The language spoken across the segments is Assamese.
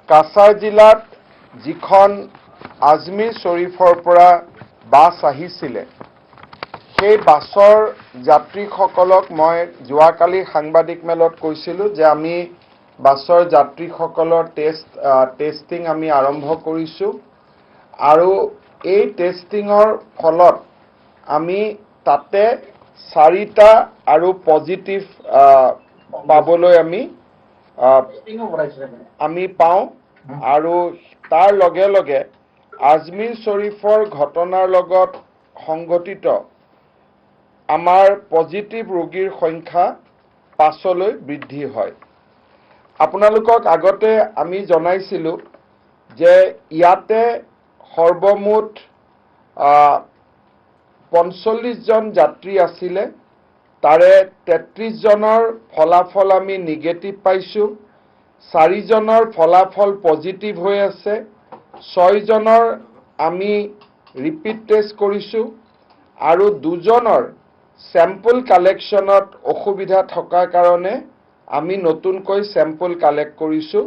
কাছাৰ জিলাত যিখন আজমিৰ শ্বৰীফৰ পৰা বাছ আহিছিলে সেই বাছৰ যাত্ৰীসকলক মই যোৱাকালি সাংবাদিক মেলত কৈছিলোঁ যে আমি বাছৰ যাত্ৰীসকলৰ টেষ্টিং আমি আৰম্ভ কৰিছোঁ আৰু এই টেষ্টিঙৰ ফলত আমি তাতে 4টা আৰু পজিটিভ পাবলৈ আমি পাওঁ আৰু তাৰ লগে লগে আজমিৰ শ্বৰীফৰ ঘটনাৰ লগত সংগঠিত আমাৰ পজিটিভ ৰোগীৰ সংখ্যা 5লৈ বৃদ্ধি হয়। আপোনালোকক আগতে আমি জনাইছিলোঁ যে ইয়াতে সৰ্বমুঠ 45 জন যাত্ৰী আছিলে, তাৰে 33 জনৰ ফলাফল আমি নিগেটিভ পাইছোঁ, 4 জনৰ ফলাফল পজিটিভ হৈ আছে, 6 জনৰ আমি ৰিপিট টেষ্ট কৰিছোঁ আৰু 2 জনৰ চেম্পল কালেকশ্যনত অসুবিধা থকাৰ কাৰণে আমি নতুনকৈ চেম্পল কালেক্ট কৰিছোঁ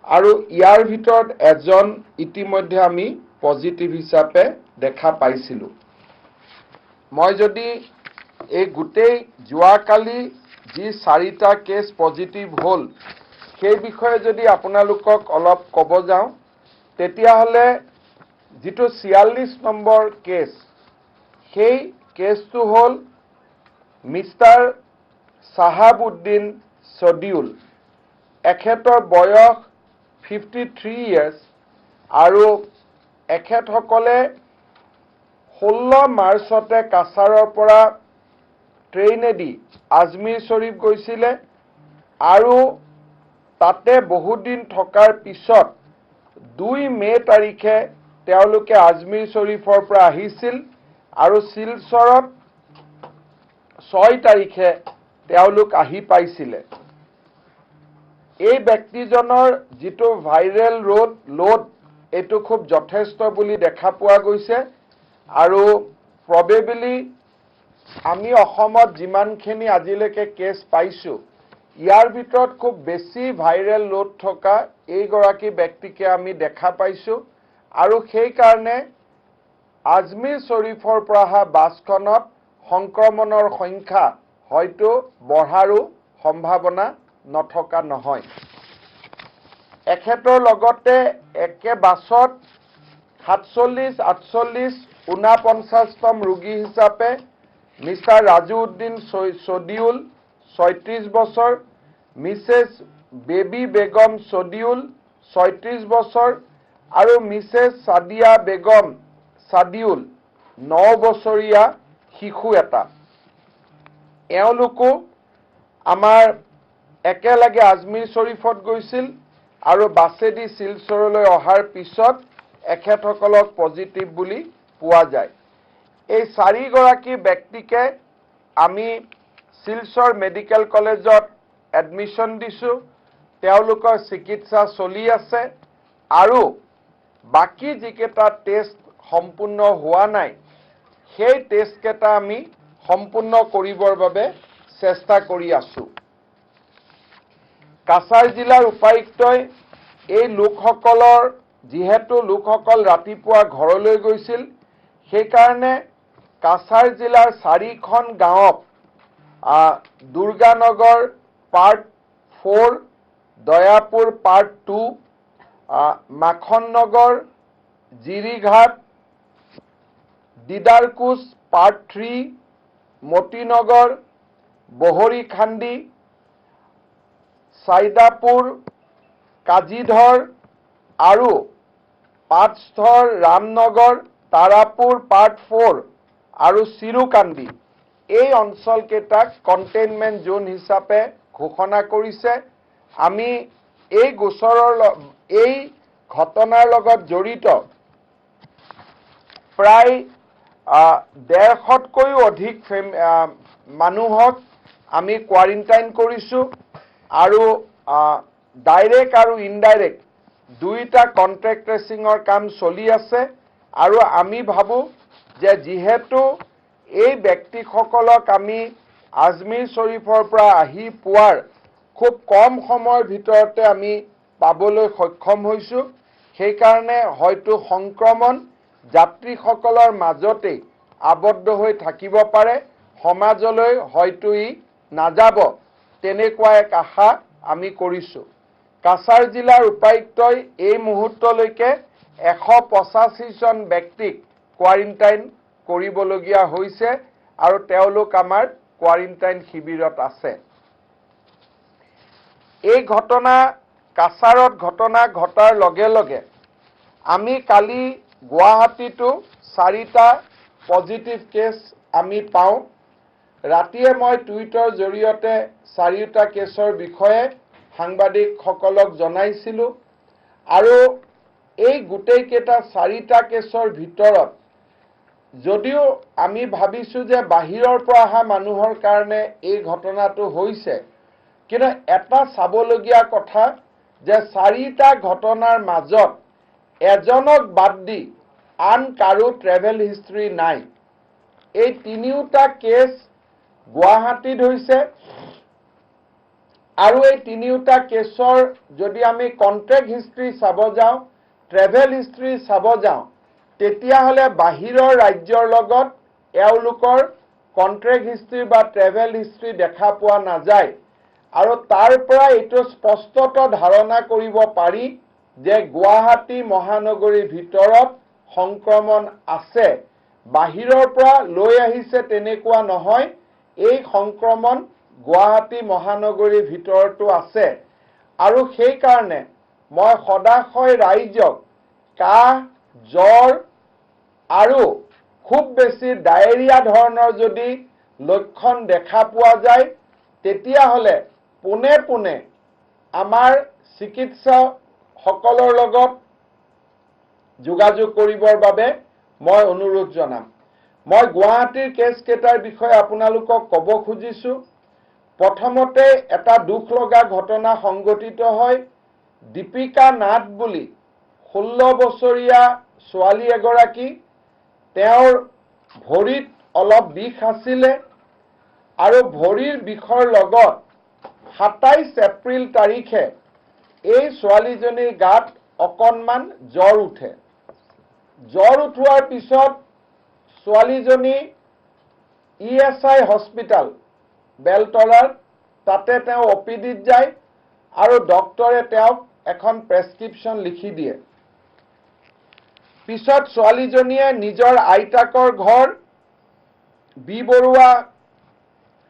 আৰু ইয়াৰ ভিতৰত এজন ইতিমধ্যে আমি পজিটিভ হিচাপে দেখা পাইছিলোঁ। মই যদি এই গোটেই যোৱাকালি যি 4টা কেছ পজিটিভ হ'ল সেই বিষয়ে যদি আপোনালোকক অলপ ক'ব যাওঁ তেতিয়াহ'লে যিটো 46 নম্বৰ কেছ সেই কেছটো হ'ল মিষ্টাৰ চাহাবুদ্দিন ছডিউল। এখেতৰ বয়স 53 ইয়াৰ্ছ আৰু এখেতসকলে 16 মাৰ্চতে কাছাৰৰ পৰা ট্ৰেইনেদি আজমিৰ শ্বৰীফ গৈছিলে আৰু তাতে বহুদিন থকাৰ পিছত 2 মে তাৰিখে তেওঁলোকে আজমিৰ শ্বৰীফৰ পৰা আহিছিল আৰু শিলচৰত 6 তাৰিখে তেওঁলোক আহি পাইছিলে। এই ব্যক্তিজনৰ যিটো ভাইৰেল লোড এইটো খুব যথেষ্ট বুলি দেখা পোৱা গৈছে আৰু প্ৰবেবলি আমি অসমত যিমানখিনি আজিলৈকে কেছ পাইছোঁ ইয়াৰ ভিতৰত খুব বেছি ভাইৰেল লোড থকা এইগৰাকী ব্যক্তিকে আমি দেখা পাইছোঁ আৰু সেইকাৰণে আজমিৰ শ্বৰীফৰ পৰা অহা বাছখনত সংক্ৰমণৰ সংখ্যা হয়তো বঢ়াৰো সম্ভাৱনা নথকা নহয়। এখেতৰ লগতে একে বাছত 47, 48, 49তম ৰোগী হিচাপে মিষ্টাৰ ৰাজুউদ্দিন ছডিউল 36 বছৰ, মিছেছ বেবী বেগম ছডিউল 36 বছৰ আৰু মিছেছ সাদিয়া বেগম ছাদিউল 9 বছৰীয়া শিশু এটা। এওঁলোকো আমাৰ একেলগে আজমিৰ শ্বৰীফত গৈছিল আৰু বাছেদি শিলচৰলৈ অহাৰ পিছত এখেতসকলক পজিটিভ বুলি পোৱা যায়। এই 4 গৰাকী ব্যক্তিকে আমি শিলচৰ মেডিকেল কলেজত এডমিশ্যন দিছোঁ, তেওঁলোকৰ চিকিৎসা চলি আছে আৰু বাকী যিকেইটা টেষ্ট সম্পূৰ্ণ হোৱা নাই সেই টেষ্টকেইটা আমি সম্পূৰ্ণ কৰিবৰ বাবে চেষ্টা কৰি আছোঁ। কাছাৰ জিলাৰ উপায়ুক্তই এই লোকসকলৰ যিহেতু লোকসকল ৰাতিপুৱা ঘৰলৈ গৈছিল সেইকাৰণে কাছাৰ জিলাৰ 4খন গাঁৱক দুৰ্গানগৰ part 4, Dayapur part 2, মাখননগৰ, Jirighat, দিদাৰকুছ part 3, মতিনগৰ, বহৰীখান্দি, চাইদাপুৰ, কাজিধৰ আৰু পাঁচধৰ, ৰামনগৰ, তাৰাপুৰ পাৰ্ট 4 আৰু চিৰুকান্দি এই অঞ্চলকেইটাক কণ্টেইনমেণ্ট জোন হিচাপে ঘোষণা কৰিছে। আমি এই ঘটনাৰ লগত জড়িত প্ৰায় 150তকৈও অধিক মানুহক আমি কোৱাৰেণ্টাইন কৰিছোঁ আৰু ডাইৰেক্ট আৰু ইনডাইৰেক্ট 2টা কণ্টেক্ট ট্ৰেচিঙৰ কাম চলি আছে আৰু আমি ভাবোঁ যে যিহেতু এই ব্যক্তিসকলক আমি আজমিৰ শ্বৰীফৰ পৰা আহি পোৱাৰ খুব কম সময়ৰ ভিতৰতে আমি পাবলৈ সক্ষম হৈছোঁ। সেই কাৰণে হয়তো সংক্ৰমণ যাত্ৰীসকলৰ মাজতেই আবদ্ধ হৈ থাকিব পাৰে, সমাজলৈ হয়তো ই নাযাব, তেনেকুৱা এক আশা আমি কৰিছোঁ। কাছাৰ জিলাৰ উপায়ুক্তই এই মুহূৰ্তলৈকে 185 জন ব্যক্তিক কোৱাৰেণ্টাইন কৰিবলগীয়া হৈছে আৰু তেওঁলোক আমাৰ কোৱাৰেণ্টাইন শিবিৰত আছে। এই ঘটনা কাছাৰত ঘটনা ঘটাৰ লগে লগে আমি কালি গুৱাহাটীতো 4টা পজিটিভ কেছ আমি পাওঁ। ৰাতিয়ে মই টুইটৰ জৰিয়তে 4টা কেছৰ বিষয়ে সাংবাদিকসকলক জনাইছিলোঁ আৰু এই গোটেইকেইটা 4টা কেছৰ ভিতৰত যদিও আমি ভাবিছোঁ যে বাহিৰৰ পৰা অহা মানুহৰ কাৰণে এই ঘটনাটো হৈছে, কিন্তু এটা চাবলগীয়া কথা যে 4টা ঘটনাৰ মাজত এজনক বাদ দি আন কাৰো ট্ৰেভেল হিষ্ট্ৰী নাই। এই 3টা কেছ গুৱাহাটীত হৈছে আৰু এই 3টা কেছৰ যদি আমি কন্ট্ৰেক্ট হিষ্ট্ৰী চাব যাওঁ, ট্ৰেভেল হিষ্ট্ৰী চাব যাওঁ, তেতিয়াহ'লে বাহিৰৰ ৰাজ্যৰ লগত এওঁলোকৰ কন্ট্ৰেক্ট হিষ্ট্ৰী বা ট্ৰেভেল হিষ্ট্ৰী দেখা পোৱা নাযায় আৰু তাৰ পৰা এইটো স্পষ্টত ধাৰণা কৰিব পাৰি যে গুৱাহাটী মহানগৰীৰ ভিতৰত সংক্ৰমণ আছে। বাহিৰৰ পৰা লৈ আহিছে তেনেকুৱা নহয়, এই সংক্ৰমণ গুৱাহাটী মহানগৰীৰ ভিতৰতো আছে আৰু সেই কাৰণে মই সদাশয় ৰাইজক কাহ, জ্বৰ আৰু খুব বেছি ডায়েৰিয়া ধৰণৰ যদি লক্ষণ দেখা পোৱা যায়, তেতিয়াহ'লে পোনে পোনে আমাৰ চিকিৎসকসকলৰ লগত যোগাযোগ কৰিবৰ বাবে মই অনুৰোধ জনাম। মই গুৱাহাটীৰ কেছকেইটাৰ বিষয়ে আপোনালোকক ক'ব খুজিছোঁ। প্ৰথমতে এটা দুখ লগা ঘটনা সংঘটিত হয়। দীপিকা নাথ বুলি 16 বছৰীয়া ছোৱালী এগৰাকী, তেওঁৰ ভৰিত অলপ বিষ আছিলে আৰু ভৰিৰ বিষৰ লগত 27 এপ্ৰিল তাৰিখে এই ছোৱালীজনীৰ গাত অকণমান জ্বৰ উঠে। জ্বৰ উঠোৱাৰ পিছত ছোৱালীজনী ESI হস্পিটাল বেলতলাৰ তাতে তেওঁ OPDত যায় আৰু ডক্টৰে তেওঁক এখন প্ৰেছক্ৰিপশ্যন লিখি দিয়ে। পিছত ছোৱালীজনীয়ে নিজৰ আইতাকৰ ঘৰ বি বৰুৱা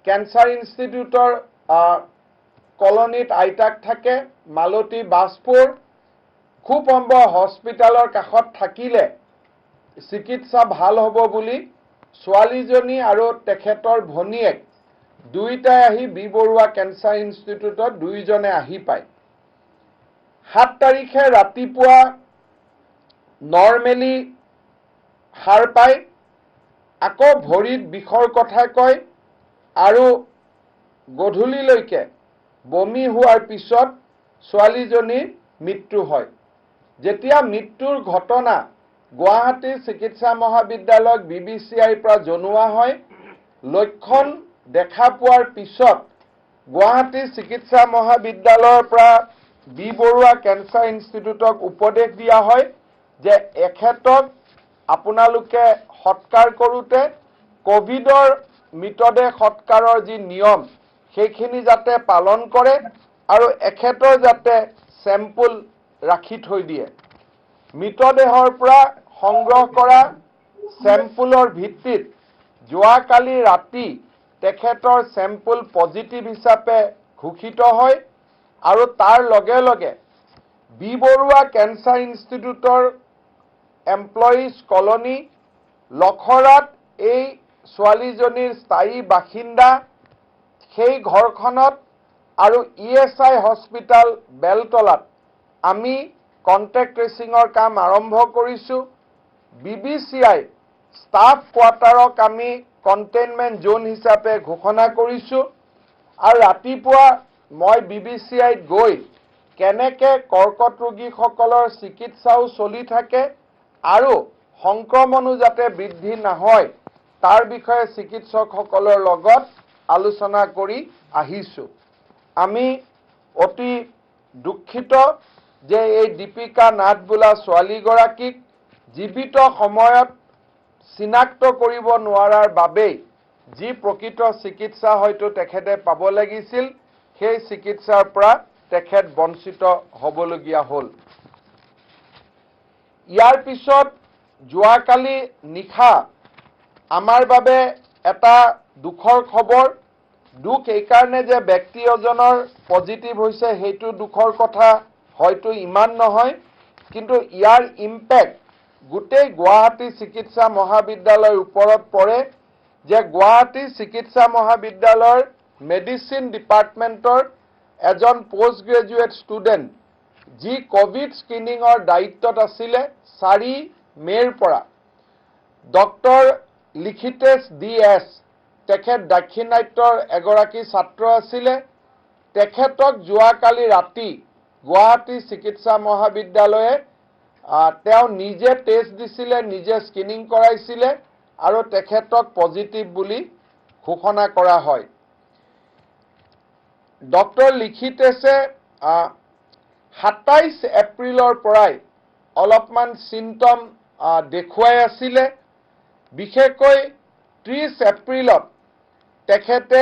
কেঞ্চাৰ ইনষ্টিটিউটৰ কলনীত আইতাক থাকে, মালতী বাজপুৰ, খুব সম্ভৱ হস্পিটালৰ কাষত থাকিলে চিকিৎসা ভাল হ'ব বুলি ছোৱালীজনী আৰু তেখেতৰ ভনীয়েক দুইটাই আহি বি বৰুৱা কেঞ্চাৰ ইনষ্টিটিউটত দুইজনে আহি পায়। 7 তাৰিখে ৰাতিপুৱা নৰ্মেলি সাৰ পায়, আকৌ ভৰিত বিষৰ কথা কয় আৰু গধূলিলৈকে বমি হোৱাৰ পিছত ছোৱালীজনীৰ মৃত্যু হয়। যেতিয়া মৃত্যুৰ ঘটনা গুৱাহাটী চিকিৎসা মহাবিদ্যালয়ক BBCIৰ পৰা জনোৱা হয়, লক্ষণ দেখা পোৱাৰ পিছত গুৱাহাটী চিকিৎসা মহাবিদ্যালয়ৰ পৰা বি বৰুৱা কেঞ্চাৰ ইনষ্টিটিউটক উপদেশ দিয়া হয় যে এখেতক আপোনালোকে সৎকাৰ কৰোঁতে কোভিডৰ মৃতদেহ সৎকাৰৰ যি নিয়ম সেইখিনি যাতে পালন কৰে আৰু এখেতৰ যাতে চেম্পুল ৰাখি থৈ দিয়ে। মৃতদেহৰ পৰা সংগ্ৰহ কৰা চেম্পুলৰ ভিত্তিত যোৱাকালি ৰাতি তেখেতৰ চেম্পুল পজিটিভ হিচাপে ঘোষিত হয় আৰু তাৰ লগে লগে বি বৰুৱা কেঞ্চাৰ ইনষ্টিটিউটৰ এমপ্লয়িজ কলনী লখৰাত এই ছোৱালীজনীৰ স্থায়ী বাসিন্দা, সেই ঘৰখনত আৰু ESI হস্পিটাল বেলতলাত আমি কণ্টেক্ট ট্ৰেচিঙৰ কাম আৰম্ভ কৰিছোঁ। BBCI ষ্টাফ কোৱাৰ্টাৰক আমি কণ্টেইনমেণ্ট জোন হিচাপে ঘোষণা কৰিছোঁ আৰু ৰাতিপুৱা মই BBCIত গৈ কেনেকৈ কৰ্কট ৰোগীসকলৰ চিকিৎসাও চলি থাকে আৰু সংক্ৰমণো যাতে বৃদ্ধি নহয় তাৰ বিষয়ে চিকিৎসকসকলৰ লগত আলোচনা কৰি আহিছোঁ। আমি অতি দুঃখিত যে এই দীপিকা নাথ বোলা ছোৱালীগৰাকীক জীৱিত সময়ত চিনাক্ত কৰিব নোৱাৰাৰ বাবেই যি প্ৰকৃত চিকিৎসা হয়তো তেখেতে পাব লাগিছিল সেই চিকিৎসাৰ পৰা তেখেত বঞ্চিত হ'বলগীয়া হ'ল। ইয়াৰ পিছত যোৱাকালি নিশা আমাৰ বাবে এটা দুখৰ খবৰ। দুখ এইকাৰণে যে ব্যক্তি এজনৰ পজিটিভ হৈছে সেইটো দুখৰ কথা হয়তো ইমান নহয়, কিন্তু ইয়াৰ ইম্পেক্ট গোটেই গুৱাহাটী চিকিৎসা মহাবিদ্যালয়ৰ ওপৰত পৰে যে গুৱাহাটী চিকিৎসা মহাবিদ্যালয়ৰ মেডিচিন ডিপাৰ্টমেণ্টৰ এজন পোষ্ট গ্ৰেজুৱেট ষ্টুডেণ্ট যি কোভিড স্ক্ৰিনিঙৰ দায়িত্বত আছিলে 4 মে'ৰ পৰা ডক্টৰ লিখিতেশ DS তেখেত দাক্ষিণাত্যৰ এগৰাকী ছাত্ৰ আছিলে। তেখেতক যোৱাকালি ৰাতি গুৱাহাটী চিকিৎসা মহাবিদ্যালয়ে তেওঁ নিজে টেষ্ট দিছিলে, নিজে স্ক্ৰিনিং কৰাইছিলে আৰু তেখেতক পজিটিভ বুলি ঘোষণা কৰা হয়। ডক্টৰ লিখিতেশে 27 এপ্ৰিলৰ পৰাই অলপমান চিমটম দেখুৱাই আছিলে। বিশেষকৈ 30 এপ্ৰিলত তেখেতে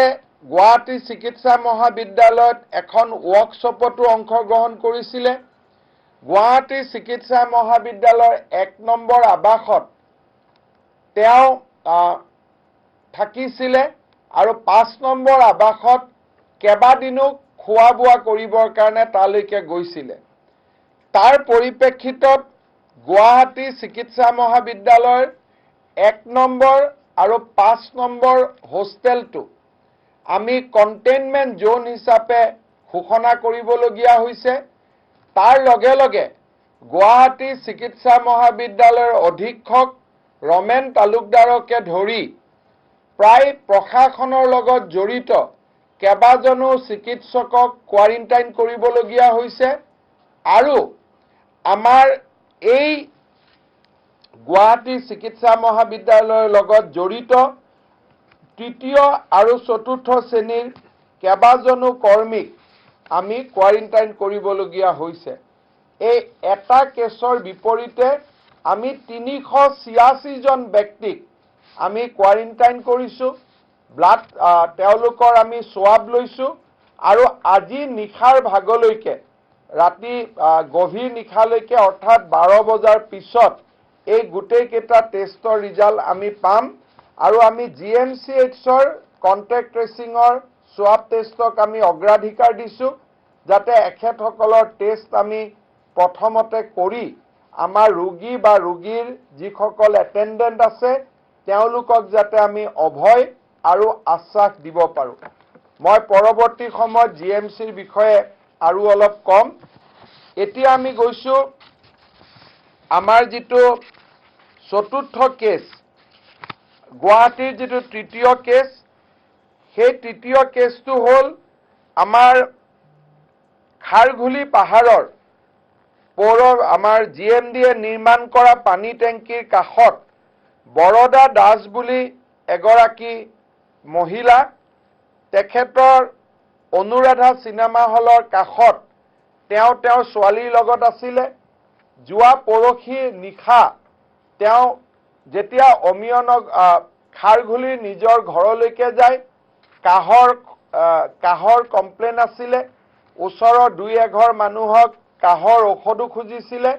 গুৱাহাটী চিকিৎসা মহাবিদ্যালয়ত এখন ৱৰ্কশ্বপতো অংশগ্ৰহণ কৰিছিলে। গুৱাহাটী চিকিৎসা মহাবিদ্যালয়ৰ 1 নম্বৰ আৱাসত তেওঁ থাকিছিলে আৰু 5 নম্বৰ আৱাসত কেইবাদিনো খোৱা বোৱা কৰিবৰ কাৰণে তালৈকে গৈছিলে। তাৰ পৰিপ্ৰেক্ষিতত গুৱাহাটী চিকিৎসা মহাবিদ্যালয়ৰ 1 নম্বৰ আৰু 5 নম্বৰ হোষ্টেলটো আমি কণ্টেইনমেণ্ট জোন হিচাপে ঘোষণা কৰিবলগীয়া হৈছে। তাৰ লগে লগে গুৱাহাটী চিকিৎসা মহাবিদ্যালয়ৰ অধীক্ষক ৰমেন তালুকদাৰকে ধৰি প্ৰায় প্ৰশাসনৰ লগত জড়িত কেইবাজনো চিকিৎসকক কোৱাৰেণ্টাইন কৰিবলগীয়া হৈছে আৰু আমাৰ এই গুৱাহাটী চিকিৎসা মহাবিদ্যালয়ৰ লগত জড়িত 3য় আৰু 4ৰ্থ শ্ৰেণীৰ কেইবাজনো কৰ্মীক আমি কোৱাৰেণ্টাইন কৰিবলগীয়া হৈছে। এই এটা কেছৰ বিপৰীতে আমি 386 জন ব্যক্তিক আমি কোৱাৰেণ্টাইন কৰিছোঁ। ব্লাড তেওঁলোকৰ আমি সোৱাব লৈছোঁ আৰু আজি নিশাৰ ভাগলৈকে ৰাতি গভীৰ নিশালৈকে অৰ্থাৎ 12 বজাৰ পিছত এই গোটেইকেইটা টেষ্টৰ ৰিজাল্ট আমি পাম আৰু আমি GMCHৰ কণ্টেক্ট ট্ৰেচিঙৰ সোৱাব টেষ্টক আমি অগ্ৰাধিকাৰ দিছোঁ যাতে এখেতসকলৰ টেষ্ট আমি প্ৰথমতে কৰি আমাৰ ৰোগী বা ৰোগীৰ যিসকল এটেণ্ডেণ্ট আছে তেওঁলোকক যাতে আমি অভয় আৰু আশ্বাস দিব পাৰোঁ। মই পৰৱৰ্তী সময়ত GMCৰ বিষয়ে আৰু অলপ কম। এতিয়া আমি গৈছোঁ আমাৰ যিটো 4ৰ্থ কেছ, গুৱাহাটীৰ যিটো 3য় কেছ, সেই 3য় কেছটো হ'ল আমাৰ খাৰঘুলি পাহাৰৰ আমাৰ GMDয়ে নিৰ্মাণ কৰা পানী টেংকিৰ কাষত বৰদা দাস বুলি এগৰাকী মহিলা, তেখেতৰ অনুৰাধা চিনেমা হলৰ কাষত তেওঁৰ ছোৱালীৰ লগত আছিলে। যোৱা পৰহি নিশা তেওঁ যেতিয়া অমিয়নক খাৰঘুলিৰ নিজৰ ঘৰলৈকে যায়, কাহৰ কমপ্লেইন আছিলে। ওচৰৰ 2-1 মানুহক কাহৰ ঔষধো খুজিছিলে।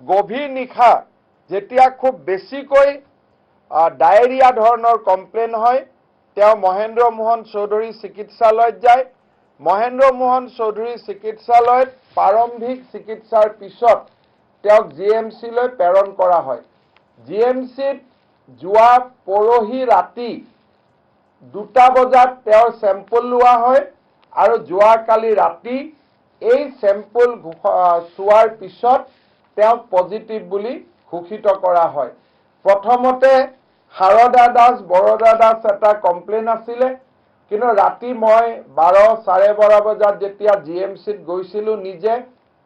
গভীৰ নিশা যেতিয়া খুব বেছিকৈ ডায়েৰিয়া ধৰণৰ কমপ্লেইন হয়, তেওঁ মহেন্দ্ৰ মোহন চৌধুৰী চিকিৎসালয়ত যায়। মহেন্দ্ৰ মোহন চৌধুৰী চিকিৎসালয়ত প্ৰাৰম্ভিক চিকিৎসাৰ পিছত তেওঁক GMCলৈ প্ৰেৰণ কৰা হয়। GMCত যোৱা পৰহি ৰাতি 2টা বজাত তেওঁৰ চেম্পল লোৱা হয় আৰু যোৱাকালি ৰাতি এই চেম্পল চোৱাৰ পিছত তেওঁক পজিটিভ বুলি ঘোষিত কৰা হয়। প্ৰথমতে শাৰদা দাস, বৰদা দাস এটা কমপ্লেইন আছিলে, কিন্তু ৰাতি মই 12-12:30 বজাত যেতিয়া GMCত গৈছিলোঁ নিজে,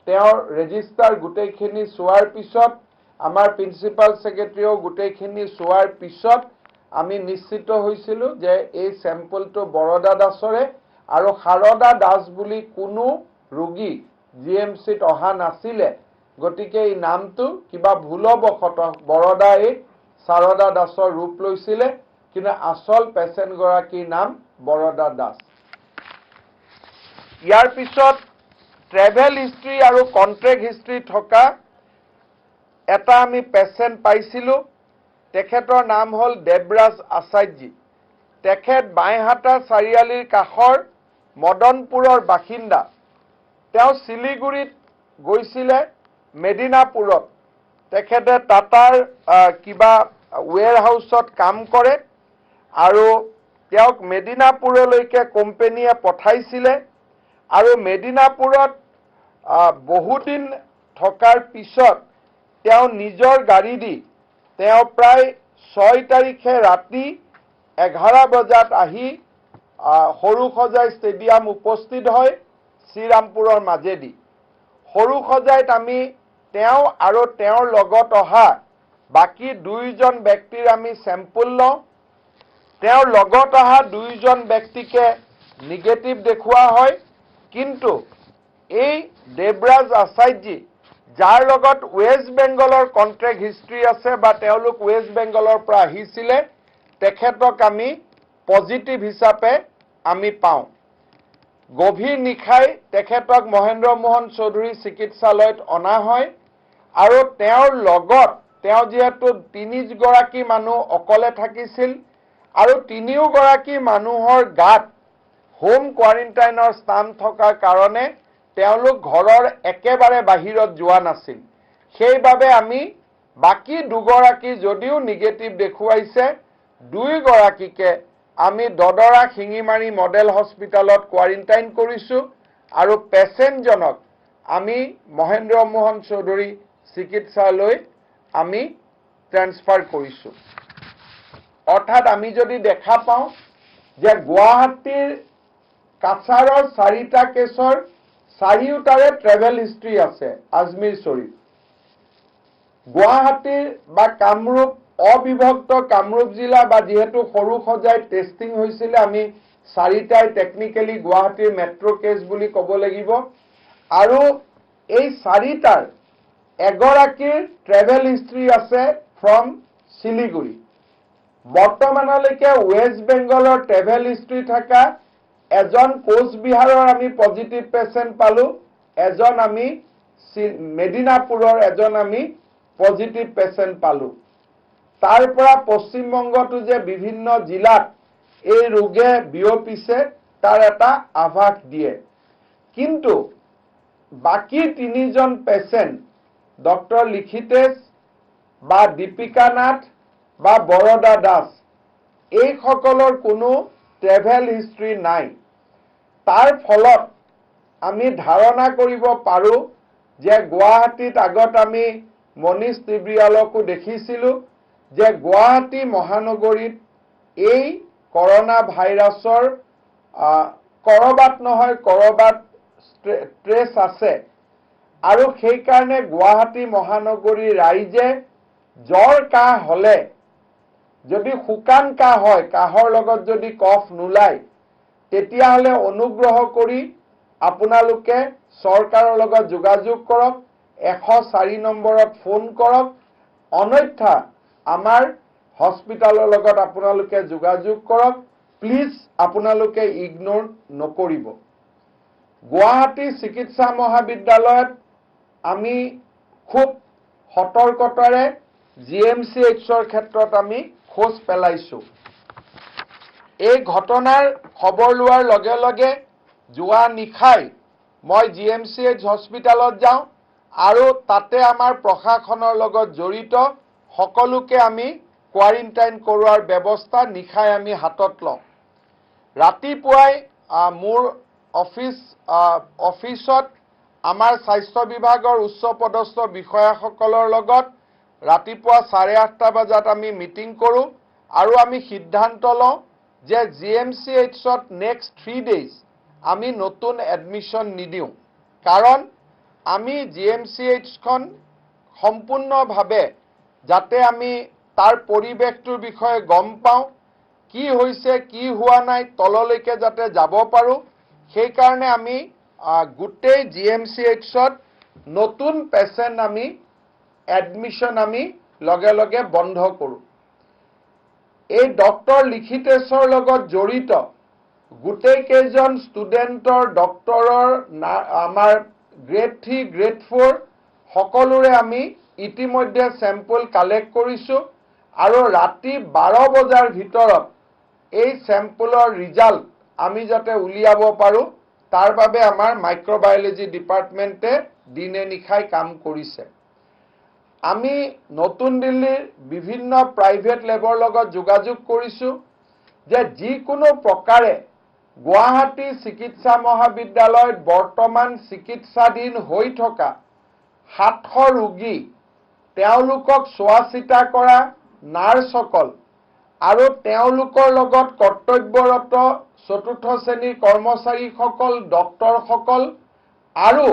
তেওঁৰ ৰেজিষ্টাৰ গোটেইখিনি চোৱাৰ পিছত, আমাৰ প্ৰিন্সিপাল ছেক্ৰেটাৰীও গোটেইখিনি চোৱাৰ পিছত আমি নিশ্চিত হৈছিলোঁ যে এই চেম্পলটো বৰদা দাসৰে আৰু শাৰদা দাস বুলি কোনো ৰোগী জিএমচিত অহা নাছিলে গতিকে এই নামটো কিবা ভুলবশতঃ বৰদা এই শাৰদা দাসৰ ৰূপ লৈছিলে কিন্তু আসল পেচেণ্ট গৰাকীৰ নাম বৰদা দাস ইয়াৰ পিছত ট্ৰেভেল হিষ্ট্ৰী আৰু কন্ট্ৰেক্ট হিষ্ট্ৰী থকা এটা আমি পেচেণ্ট পাইছিলো তেখেতৰ নাম হ'ল দেৱৰাজ আচাৰ্যজী তেখেত বাইহাটা চাৰিআলিৰ কাষৰ মদনপুৰৰ বাসিন্দা তেওঁ শিলিগুৰিত গৈছিলে মেদিনাপুৰত তেখেতে টাটাৰ কিবা ওৱেৰহাউছত কাম কৰে আৰু তেওঁক মেদিনাপুৰলৈকে কোম্পানীয়ে পঠাইছিলে আৰু মেদিনাপুৰত বহুদিন থকাৰ পিছত তেওঁ নিজৰ গাড়ী দি তেওঁ প্ৰায় 6 তাৰিখে ৰাতি 11 বজাত আহি সৰুসজাই ষ্টেডিয়াম উপস্থিত হয় শ্ৰীৰামপুৰৰ মাজেদি সৰুসজাইত আমি তেওঁ আৰু তেওঁৰ লগত অহা বাকি দুইজন ব্যক্তিৰ আমি স্যাম্পল লওঁ তেওঁৰ লগত অহা দুইজন ব্যক্তিকে নিগেটিভ দেখুৱা হয় কিন্তু এই দেৱৰাজ আচাৰ্যজী যাৰ লগত ওয়েষ্ট বেংগলৰ কন্ট্ৰেক্ট হিষ্ট্ৰী আছে বা তেওঁলোক ওয়েষ্ট বেংগলৰ পৰা আহিছিলে তেখেতক আমি পজিটিভ হিচাপে আমি পাওঁ গভীৰ নিখাই তেখেতক মহেন্দ্ৰ মোহন চৌধুৰী চিকিৎসালয়ত অনা হয় আৰু তেওঁৰ লগত তেওঁ যেহেতু 3 গৰাকী মানুহ অকলে থাকিছিল আৰু 3 গৰাকী মানুহৰ গাত হোম কোৱাৰেণ্টাইনৰ স্থান থকাৰ কাৰণে তেওঁলোক ঘৰৰ একেবাৰে বাহিৰত যোৱা নাছিল সেইবাবে আমি বাকি দুগৰাকী যদিও নিগেটিভ দেখুৱাইছে 2 গৰাকীকে আমি দদৰা খিঙিমাৰী মডেল হস্পিটালত কোৱাৰেণ্টাইন কৰিছো আৰু পেচেণ্টজনক আমি মহেন্দ্ৰ মোহন চৌধুৰী চিকিৎসালয় আমি ট্ৰান্সফাৰ কৰিছো অৰ্থাৎ আমি যদি দেখা পাওঁ যে গুৱাহাটীৰ কাছাৰৰ 4টা কেছৰ 4টাৰে ট্ৰেভেল হিষ্ট্ৰী আছে আজমিৰ শৰীফ গুৱাহাটীৰ বা কামৰূপ অবিভক্ত কামৰূপ জিলা বা যেহেতু সৰুসজাই টেষ্টিং হৈছিলে আমি 4টাই টেকনিক্যালি গুৱাহাটীৰ মেট্ৰো কেছ বুলি ক'ব লাগিব আৰু এই 4টাৰ এগৰাকীৰ ট্ৰেভেল হিষ্ট্ৰী আছে ফ্ৰম শিলিগুৰি বৰ্তমানলৈকে ওয়েষ্ট বেংগলৰ ট্ৰেভেল হিষ্ট্ৰী থকা এজন কোচবিহাৰৰ আমি পজিটিভ পেচেণ্ট পালো এজন আমি মেদিনাপুৰৰ এজন আমি পজিটিভ পেচেণ্ট পালো তাৰ পৰা পশ্চিমবংগটো যে বিভিন্ন জিলাত এই ৰোগে বিয়পিছে তাৰ এটা আভাস দিয়ে কিন্তু বাকি 3জন পেচেণ্ট ডক্টৰ লিখিতেশ বা দীপিকা নাথ বা বৰদা দাস এই সকলৰ কোনো ট্ৰেভেল হিষ্ট্ৰী নাই তাৰ ফলত আমি ধাৰণা কৰিব পাৰো যে গুৱাহাটীত আগত আমি মনীষ তিব্ৰিয়ালকো দেখিছিলো যে গুৱাহাটী মহানগৰীত এই কৰোনা ভাইৰাছৰ কৰবাত নহয় কৰবাত ট্ৰেছ আছে আৰু সেই কাৰণে গুৱাহাটী মহানগৰীৰ ৰাইজে জ্বৰ কাহ হলে যদি শুকান কাহ হয় কাহৰ লগত যদি কফ নুলাই তেতিয়া হলে অনুগ্ৰহ কৰি আপোনালোকে চৰকাৰৰ লগত যোগাযোগ কৰক 104 নম্বৰত ফোন কৰক অন্যথা আমাৰ হস্পিটালৰ লগত আপোনালোকে যোগাযোগ কৰক প্লিজ আপোনালোকে ইগনোৰ নকৰিব গুৱাহাটী চিকিৎসা মহাবিদ্যালয়ত আমি খুব সতৰ্কতাৰে জিএমচিএইচৰ ক্ষেত্ৰত আমি খোজ পেলাইছো এই ঘটনাৰ খবৰ লোৱাৰ লগে লগে যোৱা নিখাই মই জিএমচিএইচ হস্পিটালত যাওঁ আৰু তাতে আমাৰ প্ৰশাসনৰ লগত জড়িত সকলোকে আমি কোৱাৰেণ্টাইন কৰোৱাৰ ব্যৱস্থা নিখাই আমি হাতত লওঁ ৰাতিপুৱাই মোৰ অফিসত আমাৰ স্বাস্থ্য বিভাগৰ উচ্চপদস্থ বিষয়াসকলৰ লগত ৰাতিপুৱা 8:30 বজাত আমি মিটিং কৰো আৰু আমি সিদ্ধান্ত লওঁ যে জিএমচিএইচত নেক্সট 3 ডেজ আমি নতুন এডমিশন নিদিওঁ কাৰণ আমি জিএমচিএইচখন সম্পূৰ্ণভাৱে যাতে আমি তাৰ পৰিৱেশটোৰ বিষয়ে গম পাওঁ কি হৈছে কি হোৱা নাই তললৈকে যাতে যাব পাৰো সেই কাৰণে আমি গোটেই GMCHত নতুন পেচেণ্ট আমি এডমিশ্যন আমি লগে লগে বন্ধ কৰোঁ। এই ডক্টৰ লিখিতেছৰ লগত জড়িত গোটেই কেইজন ষ্টুডেণ্টৰ ডক্টৰৰ আমাৰ গ্ৰেড 3 গ্ৰেড 4 সকলোৰে আমি ইতিমধ্যে চেম্পল কালেক্ট কৰিছোঁ আৰু ৰাতি 12 বজাৰ ভিতৰত এই চেম্পলৰ ৰিজাল্ট আমি যাতে উলিয়াব পাৰোঁ তাৰ বাবে আমাৰ মাইক্ৰোবায়োলজি ডিপাৰ্টমেণ্টে দিনে নিশাই কাম কৰিছে। আমি নতুন দিল্লীৰ বিভিন্ন প্ৰাইভেট লেবৰ লগত যোগাযোগ কৰিছোঁ যে যিকোনো প্ৰকাৰে গুৱাহাটী চিকিৎসা মহাবিদ্যালয়ত বৰ্তমান চিকিৎসাধীন হৈ থকা 700 ৰোগী তেওঁলোকক চোৱা চিতা কৰা নাৰ্ছসকল আৰু তেওঁলোকৰ লগত কৰ্তব্যৰত চতুৰ্থ শ্ৰেণীৰ কৰ্মচাৰীসকল ডক্টৰসকল আৰু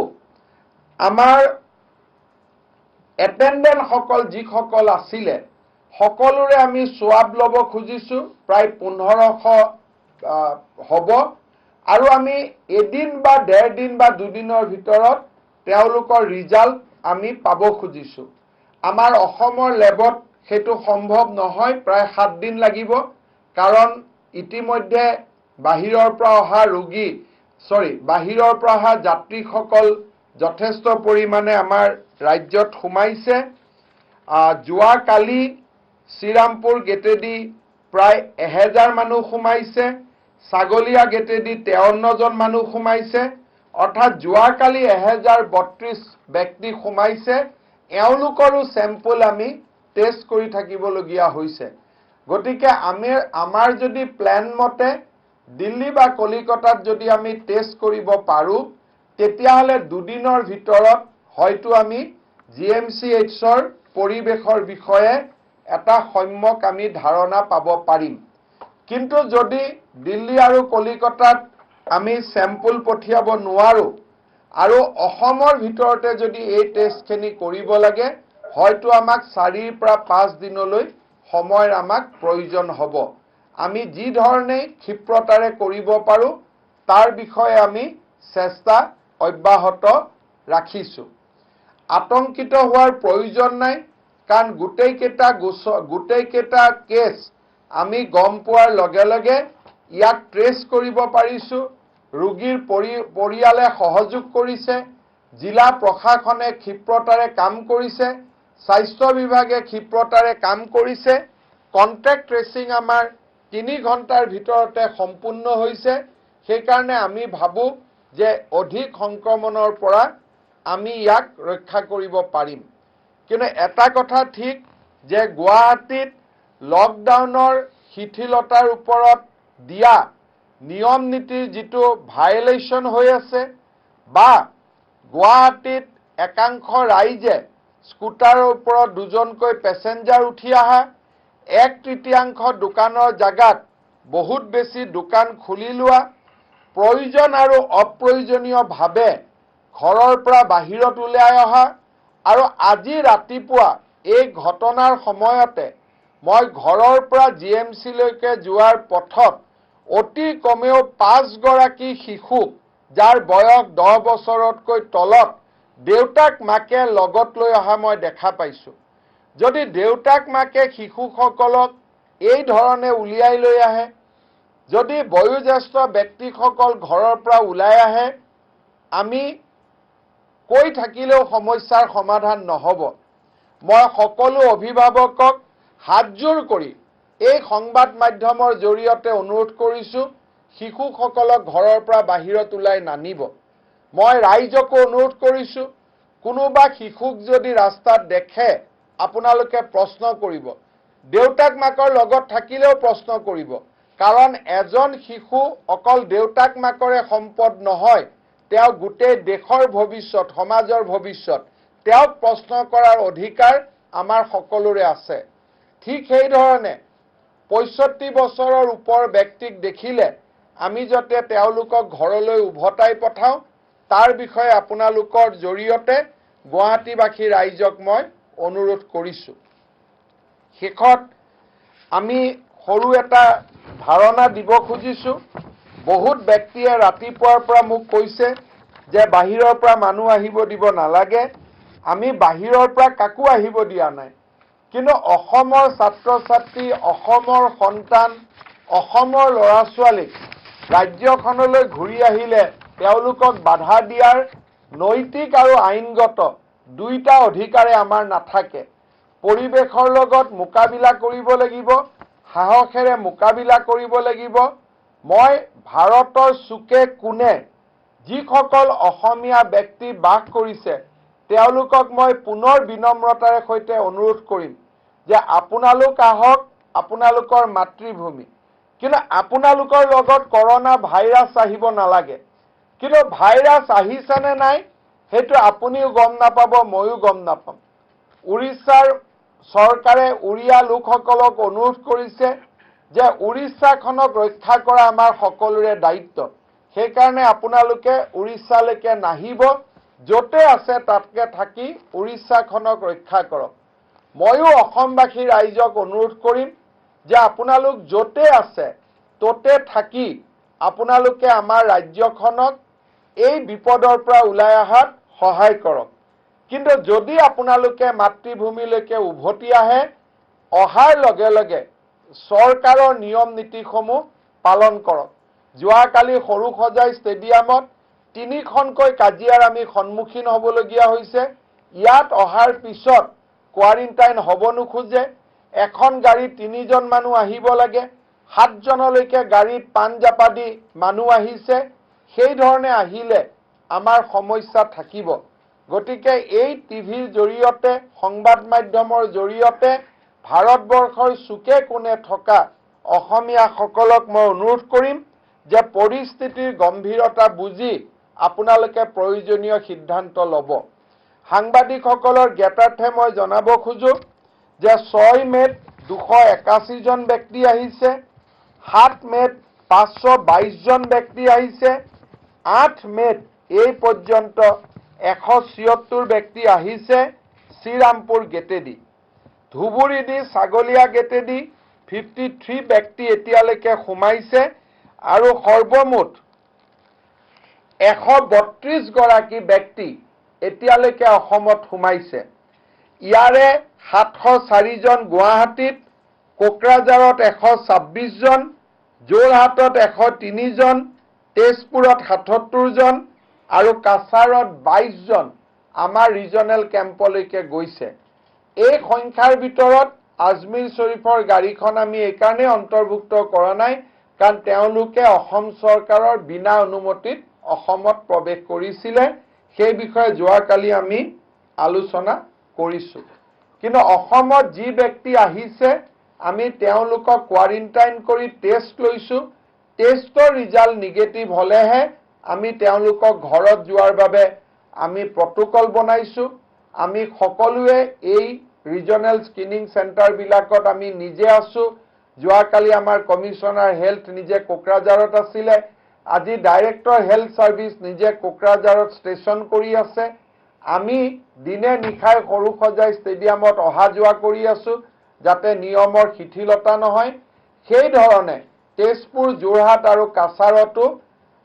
আমাৰ এটেণ্ডেণ্টসকল যিসকল আছিলে সকলোৰে আমি সোৱাব ল'ব খুজিছোঁ। প্ৰায় 1500 হ'ব আৰু আমি এদিন বা 1.5 দিন বা 2 দিনৰ ভিতৰত তেওঁলোকৰ ৰিজাল্ট আমি পাব খুজিছোঁ। আমাৰ অসমৰ লেবত সেইটো সম্ভৱ নহয়, প্ৰায় 7 দিন লাগিব, কাৰণ ইতিমধ্যে বাহিৰৰ পৰা অহা ৰোগী বাহিৰৰ পৰা অহা যাত্ৰীসকল যথেষ্ট পৰিমাণে আমাৰ ৰাজ্যত সোমাইছে। যোৱাকালি শ্ৰীৰামপুৰ গেটেদি প্ৰায় 1000 মানুহ সোমাইছে, ছাগলীয়া গেটেদি 53 জন মানুহ সোমাইছে, অৰ্থাৎ যোৱাকালি 1032 ব্যক্তি সোমাইছে। এওঁলোকৰো চেম্পল আমি টেষ্ট কৰি থাকিবলগীয়া হৈছে। গতিকে আমাৰ যদি প্লেন মতে দিল্লী বা কলিকতাত যদি আমি টেষ্ট কৰিব পাৰোঁ তেতিয়াহ'লে 2 দিনৰ ভিতৰত হয়তো আমি GMCHৰ পৰিৱেশৰ বিষয়ে এটা সম্যক আমি ধাৰণা পাব পাৰিম। কিন্তু যদি দিল্লী আৰু কলিকতাত আমি চেম্পল পঠিয়াব নোৱাৰোঁ আৰু অসমৰ ভিতৰতে যদি এই টেষ্টখিনি কৰিব লাগে হয়তো আমাক 4 পৰা 5 দিনলৈ সময়ৰ আমাক প্ৰয়োজন হ'ব। আমি যি ধৰণে ক্ষিপ্ৰতাৰে কৰিব পাৰোঁ তাৰ বিষয়ে আমি চেষ্টা অব্যাহত ৰাখিছোঁ। আতংকিত হোৱাৰ প্ৰয়োজন নাই, কাৰণ গোটেইকেইটা কেছ আমি গম পোৱাৰ লগে লগে ইয়াক ট্ৰেছ কৰিব পাৰিছোঁ। ৰোগীৰ পৰিয়ালে সহযোগ কৰিছে, জিলা প্ৰশাসনে ক্ষিপ্ৰতাৰে কাম কৰিছে, স্বাস্থ্য বিভাগে ক্ষিপ্ৰতাৰে কাম কৰিছে। কণ্টেক্ট ট্ৰেচিং আমাৰ 3 ঘণ্টাৰ ভিতৰতে সম্পূৰ্ণ হৈছে। সেইকাৰণে আমি ভাবোঁ যে অধিক সংক্ৰমণৰ পৰা আমি ইয়াক ৰক্ষা কৰিব পাৰিম। কিন্তু এটা কথা ঠিক যে গুৱাহাটীত লকডাউনৰ শিথিলতাৰ ওপৰত দিয়া নিয়ম নীতিৰ যিটো ভায়োলেশ্যন হৈ আছে বা গুৱাহাটীত একাংশ ৰাইজে স্কুটাৰৰ ওপৰত 2জনকৈ পেছেঞ্জাৰ উঠি অহা, 1/3 দোকানৰ জাগাত বহুত বেছি দোকান খুলি লোৱা, প্ৰয়োজন আৰু অপ্ৰয়োজনীয়ভাৱে ঘৰৰ পৰা বাহিৰত ওলাই অহা, আৰু আজি ৰাতিপুৱা এই ঘটনাৰ সময়তে মই ঘৰৰ পৰা GMCলৈকে যোৱাৰ পথত অতি কমেও 5 গৰাকী শিশু যাৰ বয়স 10 বছৰতকৈ তলত দেউতাক মাকে লগত লৈ অহা মই দেখা পাইছোঁ। যদি দেউতাক মাকে শিশুসকলক এই ধৰণে উলিয়াই লৈ আহে, যদি বয়োজ্যেষ্ঠ ব্যক্তিসকল ঘৰৰ পৰা ওলাই আহে, আমি কৈ থাকিলেও সমস্যাৰ সমাধান নহ'ব। মই সকলো অভিভাৱকক হাতজোৰ কৰি এই সংবাদ মাধ্যমৰ জৰিয়তে অনুৰোধ কৰিছোঁ, শিশুসকলক ঘৰৰ পৰা বাহিৰত ওলাই নানিব। মই ৰাইজকো অনুৰোধ কৰিছোঁ, কোনোবা শিশুক যদি ৰাস্তাত দেখে আপোনালোকে প্ৰশ্ন কৰিব, দেউতাক মাকৰ লগত থাকিলেও প্ৰশ্ন কৰিব, কাৰণ এজন শিশু অকল দেউতাক মাকৰে সম্পদ নহয়, তেওঁ গোটেই দেশৰ ভৱিষ্যত, সমাজৰ ভৱিষ্যত। তেওঁক প্ৰশ্ন কৰাৰ অধিকাৰ আমাৰ সকলোৰে আছে। ঠিক সেইধৰণে 65 বছৰৰ ওপৰ ব্যক্তিক দেখিলে আমি যাতে তেওঁলোকক ঘৰলৈ উভতাই পঠাওঁ তাৰ বিষয়ে আপোনালোকৰ জৰিয়তে গুৱাহাটীবাসী ৰাইজক মই অনুৰোধ কৰিছোঁ। শেষত আমি সৰু এটা ধাৰণা দিব খুজিছোঁ। বহুত ব্যক্তিয়ে ৰাতিপুৱাৰ পৰা মোক কৈছে যে বাহিৰৰ পৰা মানুহ আহিব দিব নালাগে আমি বাহিৰৰ পৰা কাকো আহিব দিয়া নাই কিন্তু অসমৰ ছাত্ৰ ছাত্ৰী অসমৰ সন্তান অসমৰ ল'ৰা ছোৱালীক ৰাজ্যখনলৈ ঘূৰি আহিলে তেওঁলোকক বাধা দিয়াৰ নৈতিক আৰু আইনগত দুইটা অধিকাৰে আমাৰ নাথাকে পৰিবেশৰ লগত মোকাবিলা কৰিব লাগিব সাহসেৰে মোকাবিলা কৰিব লাগিব মই ভাৰতৰ চুকে কোণে যিসকল অসমীয়া ব্যক্তি বাস কৰিছে তেওঁলোকক মই পুনৰ বিনম্ৰতাৰে সৈতে অনুৰোধ কৰিম যে আপোনালোক আহক আপোনালোকৰ মাতৃভূমি কিন্তু আপোনালোকৰ লগত কৰোনা ভাইৰাছ আহিব নালাগে কিন্তু ভাইৰাছ আহিছে নে নাই হেতু আপুনিও গম নাপাব ময়ো গম নাপাম উৰিষ্যাৰ চৰকাৰে উৰিয়া লোকসকলক অনুৰোধ কৰিছে যে উৰিষ্যাখনক ৰক্ষা কৰা আমাৰ সকলোৰে দায়িত্ব সেই কাৰণে আপোনালোকে উৰিষ্যালৈকে নাহিব যতে আছে তাতকে থাকি উৰিষ্যাখনক ৰক্ষা কৰক ময়ো অসমবাসী ৰাইজক অনুৰোধ কৰিম যে আপোনালোক যতে আছে ততে থাকি আপোনালোকে আমাৰ ৰাজ্যখনক এই বিপদৰ পৰা ওলাই অহাত সহায় কৰক কিন্তু যদি আপোনালোকে মাতৃভূমিলৈকে উভতি আহে অহাৰ লগে লগে চৰকাৰৰ নিয়ম নীতিসমূহ পালন কৰক যোৱাকালি সৰুসজাই ষ্টেডিয়ামত তিনিখনকৈ কাজিয়াৰ আমি সন্মুখীন হ'বলগীয়া হৈছে ইয়াত অহাৰ পিছত কোৱাৰেণ্টাইন হ'ব নোখোজে এখন গাড়ী তিনিজন মানুহ আহিব লাগে 7 জনলৈকে গাড়ীত পাঞ্জাপা দি মানুহ আহিছে সেই ধৰণে আহিলে আমাৰ সমস্যা থাকিব গতিকে এই টিভিৰ জৰিয়তে সংবাদ মাধ্যমৰ জৰিয়তে ভাৰতবৰ্ষৰ চুকে কোণে থকা অসমীয়াসকলক মই অনুৰোধ কৰিম যে পৰিস্থিতিৰ গম্ভীৰতা বুজি আপোনালোকে প্ৰয়োজনীয় সিদ্ধান্ত ল'ব সাংবাদিকসকলৰ জ্ঞাতাৰ্থে মই জনাব খোজো যে 6 মেত 281 জন ব্যক্তি আহিছে 7 মেত 522 জন ব্যক্তি আহিছে 8 মেত এই পৰ্যন্ত 176 ব্যক্তি আহিছে শ্ৰীৰামপুৰ গেটেদি ধুবুৰীদি ছাগলীয়া গেটেদি 53 ব্যক্তি এতিয়ালৈকে সোমাইছে আৰু সৰ্বমুঠ 132 গৰাকী ব্যক্তি এতিয়ালৈকে অসমত সোমাইছে ইয়াৰে 704 জন গুৱাহাটীত কোকৰাঝাৰত 126 জন যোৰহাটত 103 জন তেজপুৰত 77 জন আৰু কাছাৰত 22 জন আমাৰ ৰিজনেল কেম্পলৈকে গৈছে এই সংখ্যাৰ ভিতৰত আজমিৰ শৰীফৰ গাড়ীখন আমি এই কাৰণে অন্তৰ্ভুক্ত কৰা নাই কাৰণ তেওঁলোকে অসম চৰকাৰৰ বিনা অনুমতিত অসমত প্ৰৱেশ কৰিছিলে সেই বিষয়ে যোৱাকালি আমি আলোচনা কৰিছো কিন্তু অসমত যি ব্যক্তি আহিছে আমি তেওঁলোকক কোৱাৰেণ্টাইন কৰি টেষ্ট লৈছো টেষ্টৰ ৰিজাল্ট নিগেটিভ হলেহে আমি তেওঁলোকক ঘৰত যোৱাৰ বাবে আমি প্ৰটোকল বনাইছো আমি সকলোৱে এই ৰিজনেল স্ক্ৰিনিং সেন্টাৰ বিলাকত আমি নিজে আছো যোৱাকালি আমাৰ কমিশনাৰ হেলথ নিজে কোকৰাঝাৰত আছিল আজি ডাইৰেক্টৰ হেলথ সাৰ্ভিস নিজে কোকৰাঝাৰত ষ্টেচন কৰি আছে আমি দিনে নিখাই সৰুসজাই ষ্টেডিয়ামত অহা যোৱা কৰি আছো যাতে নিয়মৰ শিথিলতা নহয় সেই ধৰণে তেজপুৰ যোৰহাট আৰু কাছাৰতো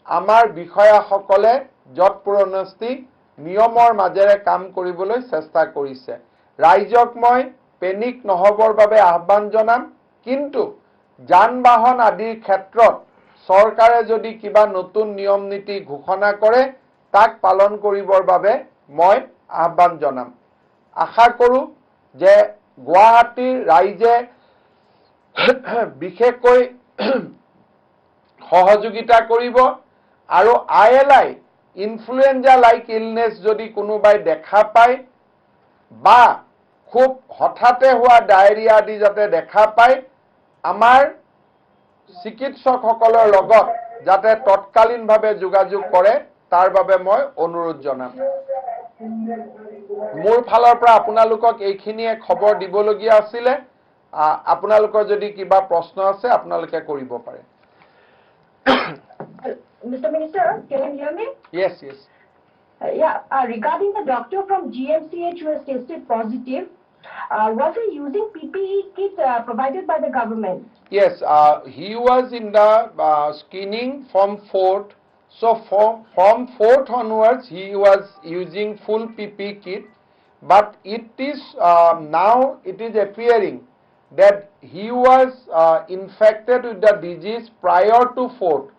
আমাৰ বিষয়াসকলে যৎপৰোনাস্তি নিয়মৰ মাজেৰে কাম কৰিবলৈ চেষ্টা কৰিছে ৰাইজক মই পেনিক নহবৰ বাবে আহ্বান জনাম কিন্তু যান বাহন আদিৰ ক্ষেত্ৰত চৰকাৰে যদি কিবা নতুন নিয়ম নীতি ঘোষণা কৰে তাক পালন কৰিবৰ বাবে মই আহ্বান জনাম আশা কৰো যে গুৱাহাটীৰ ৰাইজে বিশেষকৈ সহযোগিতা কৰিব আৰু আইএলআই ইনফ্লুয়েঞ্জা লাইক ইলনেস যদি কোনোবাই দেখা পায় বা খুব হঠাতে হোৱা ডায়েৰিয়া আদি যাতে দেখা পায় আমাৰ চিকিৎসকসকলৰ লগত যাতে তৎকালীনভাৱে যোগাযোগ কৰে তাৰ বাবে মই অনুৰোধ জনাম মোৰ ফালৰ পৰা আপোনালোকক এইখিনিয়ে খবৰ দিবলগীয়া আছিল আপোনালোকৰ যদি কিবা প্ৰশ্ন আছে আপোনালোকে কৰিব পাৰে Mr. Minister, can you hear me? Yes. Regarding the doctor from GMCH who has tested positive, was he using PPE kit provided by the government? Yes, he was in the screening from 4th, So from 4th onwards, he was using full PPE kit, but it is now it is appearing that he was infected with the disease prior to 4th.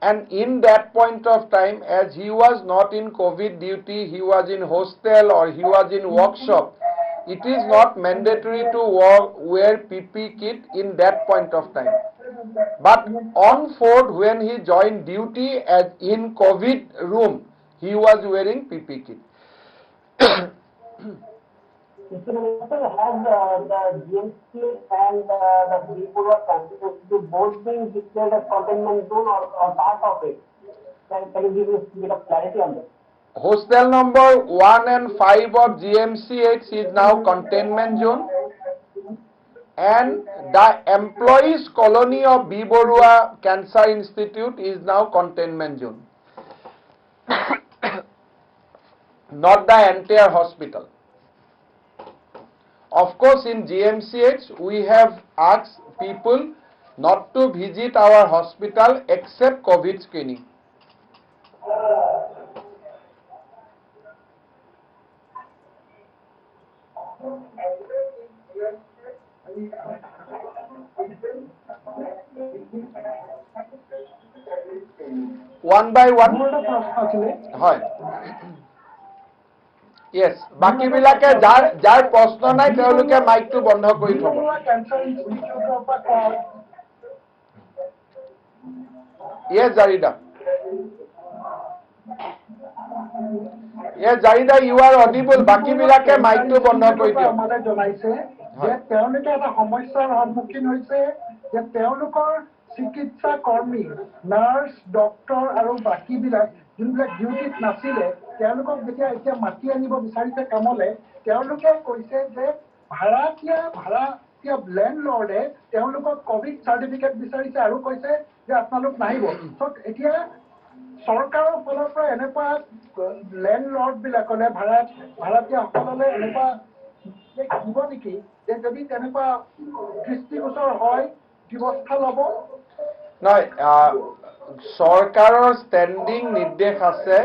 And in that point of time, as he was not in COVID duty, he was in hostel or he was in workshop, it is not mandatory to wear PPE kit in that point of time. But on 4th, when he joined duty as in COVID room, he was wearing PPE kit. Mr. Minister, has the GMC and the Tripura constituency both being declared as containment zone or part of it? Can you give us a bit of clarity on this? Hostel number 1 and 5 of GMCH is now containment zone, and the employees colony of B. Borua Cancer Institute is now containment zone. Not the entire hospital. Of course, in GMCH, we have asked people not to visit our hospital except COVID screening. One by one. হয়. Yes, বাকি বিলাকে যাৰ প্ৰশ্ন নাই তেওঁলোকে মাইকটো বন্ধ কৰি থব. Yes, Jarida. Yes, Jarida, you are audible. বাকি বিলাকে মাইকটো বন্ধ কৰি দিয়ক. আমালে জনাইছে যে তেওঁলোকে এটা সমস্যাৰ সন্মুখীন হৈছে যে তেওঁলোকৰ চিকিৎসা কৰ্মী, নাৰ্ছ, ডক্টৰ আৰু বাকীবিলাক যোনবিলাক ডিউটিত নাছিলে তেওঁলোকক এতিয়া মাতি আনিব বিচাৰিছে কামলে, তেওঁলোকে কৈছে যে ভাড়াতীয়া লেণ্ডলৰ্ডে তেওঁলোকক কোভিড চাৰ্টিফিকেট বিচাৰিছে আৰু কৈছে যে আপোনালোক নাহিব। এতিয়া চৰকাৰৰ ফালৰ পৰা এনেকুৱা লেণ্ডলৰ্ড বিলাকলে ভাড়াতীয়াসকললে এনেকুৱা দিব নেকি যে যদি তেনেকুৱা দৃষ্টিগোচৰ হয় ব্যৱস্থা ল'ব? নহয়, চৰকাৰৰ ষ্টেণ্ডিং নিৰ্দেশ আছে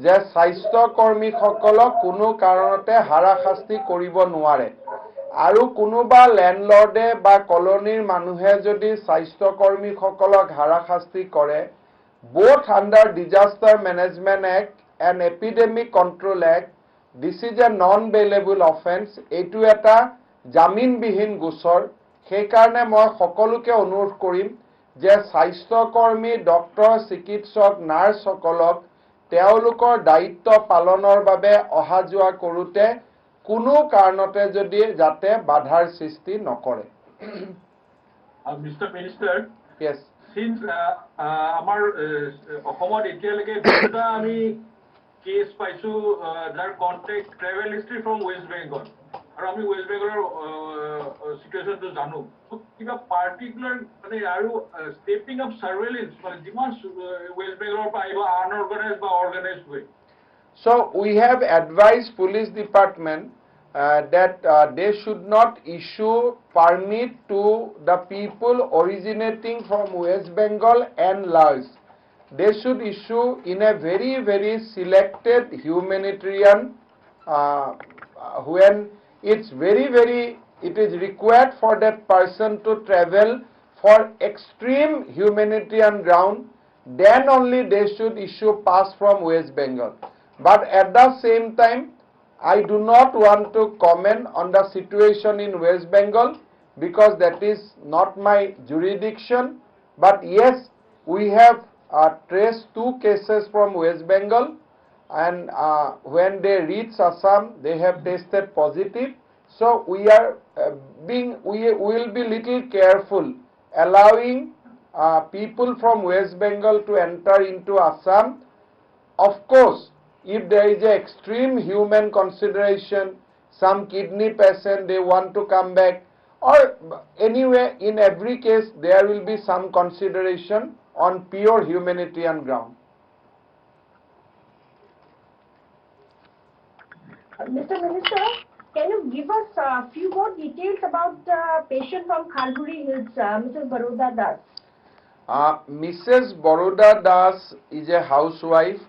যে স্বাস্থ্যকৰ্মীসকলক কোনো কাৰণতে হাৰাশাস্তি কৰিব নোৱাৰে, আৰু কোনোবা লেণ্ডলৰ্ডে বা কলনীৰ মানুহে যদি স্বাস্থ্যকৰ্মীসকলক হাৰাশাস্তি কৰে, both under Disaster Management Act and Epidemic Control Act, this is a non-bailable offense. এইটো এটা জামিনবিহীন গোচৰ। সেইকাৰণে মই সকলোকে অনুৰোধ কৰিম যে স্বাস্থ্যকৰ্মী, ডক্টৰ, চিকিৎসক, নাৰ্ছসকলক তেওঁলোকৰ দায়িত্ব পালনৰ বাবে অহা যোৱা কৰোঁতে কোনো কাৰণতে যদি যাতে বাধাৰ সৃষ্টি নকৰে। Mr. Minister, Yes. since আমাৰ অসমত এতিয়ালৈকে দুটা আমি কেছ পাইছো যাৰ contact travel history from West Bengal, আৰু আমি ৱেষ্ট বেংগলৰ চিটুৱেশ্যনটো জানো। কিবা পাৰ্টিকুলাৰ মানে আৰু ষ্টেপিং আপ চাৰ্ভেইলেন্স মানে যিমান ৱেষ্ট বেংগলৰ পৰা আহিব আনঅৰ্গানাইজ বা অৰ্গানাইজ হৈ। So we have advised police department that they should not issue permit to the people originating from West Bengal and Laos. They should issue in a very, very selected humanitarian when it's it is required for that person to travel for extreme humanitarian ground, then only they should issue pass from West Bengal. But at the same time, I do not want to comment on the situation in West Bengal because that is not my jurisdiction. But yes, we have traced 2 cases from West Bengal, and when they reach Assam, they have tested positive. So we are we will be little careful allowing people from West Bengal to enter into Assam. Of course, if there is an extreme human consideration, some kidney patient, they want to come back, or anyway, in every case, there will be some consideration on pure humanitarian ground. Mr. Minister, can you give us a few more details about the patient from Khalguri Hills, Mrs. Baroda Das? Mrs. Baroda Das is a housewife.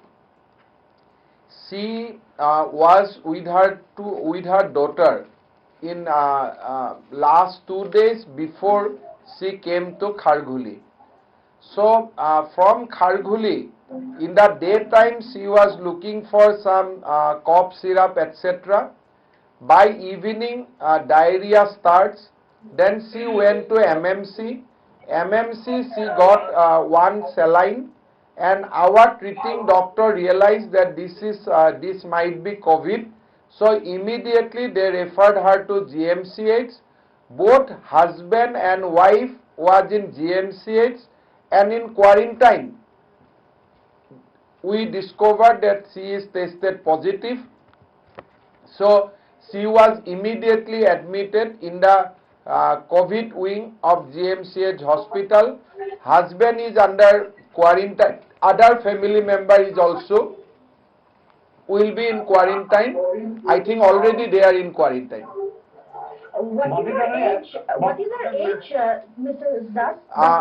She was with her daughter in last 2 days before she came to Kharghuli. So from Kharghuli, in the daytime she was looking for some cough syrup, etc. By evening, diarrhea starts. Then she went to MMC. She got one saline, and our treating doctor realized that this might be COVID. So immediately they referred her to GMCH. Both husband and wife was in GMCH and in quarantine. We discovered that she is tested positive. So she was immediately admitted in the COVID wing of GMCH hospital. Husband is under quarantine. Other family member is also will be in quarantine. I think already they are in quarantine. What is her age? Mrs. Das?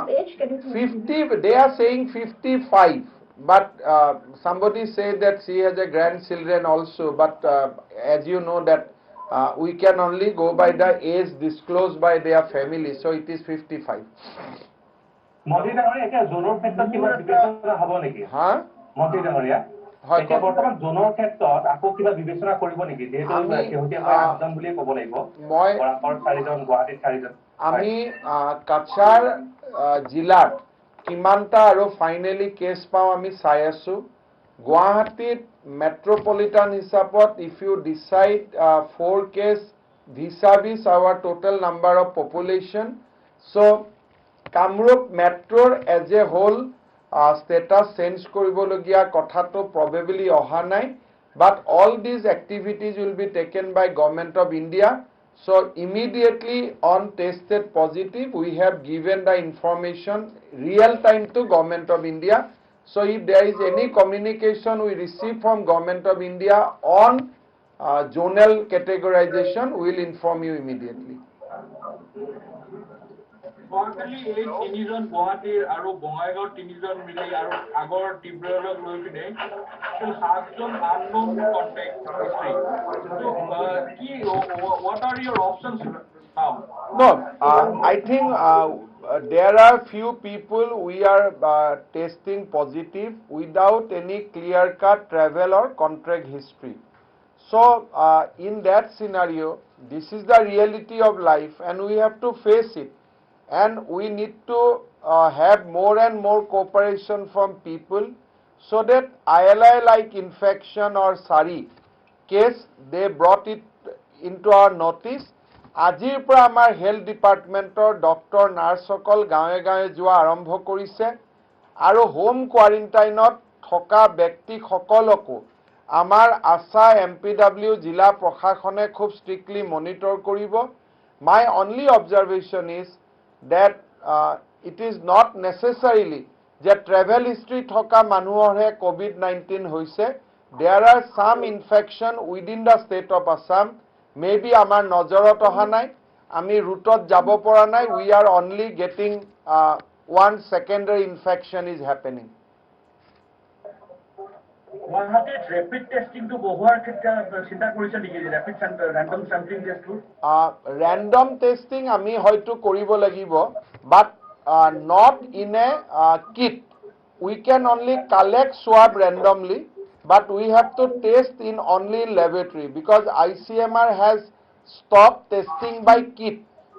Age? Can you please 50. They are saying 55. But somebody said that she has a grandchildren also. But as you know that we can only go by the age disclosed by their family. So it is 55. মন্ত্ৰী ডাঙৰীয়া এতিয়া জোনৰ ক্ষেত্ৰত কিবা বিবেচনা হ'ব নেকি মন্ত্ৰী ডাঙৰীয়া এতিয়া বৰ্তমান জোনৰ ক্ষেত্ৰত আকৌ কিবা বিবেচনা কৰিব নেকি যেহেতু শেহতীয়াকৈ 8জন বুলিয়ে ক'ব লাগিব বৰাকৰ 4জন গুৱাহাটীত 4জন আমি কাছাৰ জিলাত কিমানটা আৰু ফাইনেলি কেছ পাওঁ আমি চাই আছো গুৱাহাটীত মেট্ৰপলিটান হিচাপত if you decide 4 case vis-a-vis our total number of population, so Kamrup Metro as a whole status change koribologia kothato probably oha nai, but all these activities will be taken by Government of India. So immediately on tested positive, we have given the information real time to Government of India. So if there is any communication we receive from Government of India on zonal categorization, we will inform you immediately. Normally, 8 জন গুৱাহাটীৰ আৰু বঙাইগাঁৱৰ 3 জন মিলি আৰু আগৰ টিব্ৰলক লৈ পিনে 7 জন unknown contact history. So, what are your options now? No, I think there are few people we are testing positive without any clear-cut travel or contract history. So, in that scenario, this is the reality of life and we have to face it. And we need to have more and more cooperation from people so that ILI-like infection or SARI case, they brought it into our notice. Ajir pra amar health department or doctor, nurse সকল গাঁৱে গাঁৱে যোৱা আৰম্ভ কৰিছে আৰু হোম কোৱাৰেণ্টাইনত থকা ব্যক্তি সকলকো আমাৰ আশা MPW জিলা প্ৰশাসনে খুব স্ট্ৰিক্টলি মনিটৰ কৰিব. My only observation is that it is not necessarily that travel history thoka manuhorhe COVID-19 hoise. There are some infection within the state of Assam. Maybe amar nojorot oha nai, ami routot jabo pora nai, we are only getting one secondary infection is happening. গুৱাহাটীত ৰেপিড টেষ্টিংটো বঢ়োৱাৰ ক্ষেত্ৰত চিন্তা কৰিছে নেকি ৰেপিড ৰেণ্ডম চেম্পলিং টেষ্টটো random testing আমি হয়তো কৰিব লাগিব, but not in a kit. We can only collect swab randomly, but we have to test in only laboratory because ICMR has stopped testing by kit.